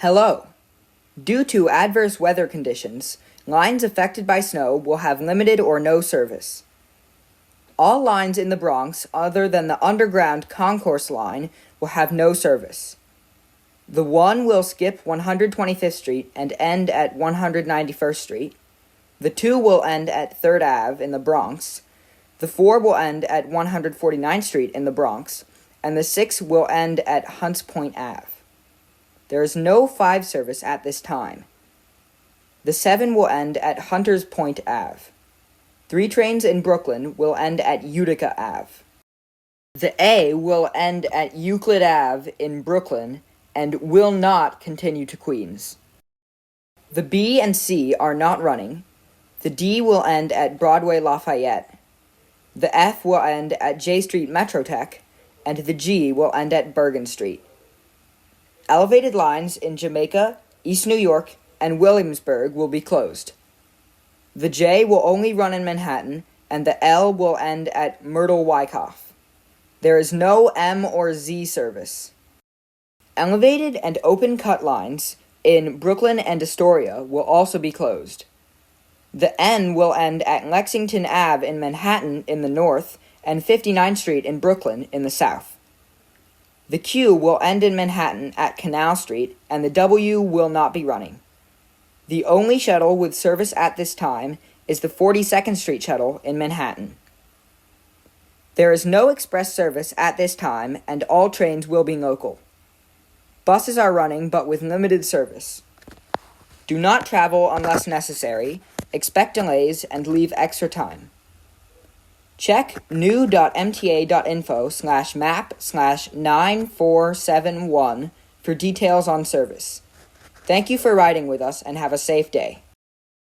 Hello. Due to adverse weather conditions, lines affected by snow will have limited or no service. All lines in the Bronx, other than the underground concourse line, will have no service. The 1 will skip 125th Street and end at 191st Street. The 2 will end at 3rd Ave in the Bronx. The 4 will end at 149th Street in the Bronx. And the 6 will end at Hunts Point Ave. There is no 5 service at this time. The 7 will end at Hunters Point Ave. 3 trains in Brooklyn will end at Utica Ave. The A will end at Euclid Ave in Brooklyn and will not continue to Queens. The B and C are not running. The D will end at Broadway Lafayette. The F will end at J Street Metrotech, and the G will end at Bergen Street. Elevated lines in Jamaica, East New York, and Williamsburg will be closed. The J will only run in Manhattan, and the L will end at Myrtle Wyckoff. There is no M or Z service. Elevated and open cut lines in Brooklyn and Astoria will also be closed. The N will end at Lexington Ave in Manhattan in the north and 59th Street in Brooklyn in the south. The Q will end in Manhattan at Canal Street, and the W will not be running. The only shuttle with service at this time is the 42nd Street shuttle in Manhattan. There is no express service at this time, and all trains will be local. Buses are running, but with limited service. Do not travel unless necessary, expect delays, and leave extra time. Check new.mta.info/map/9471 for details on service. Thank you for riding with us and have a safe day.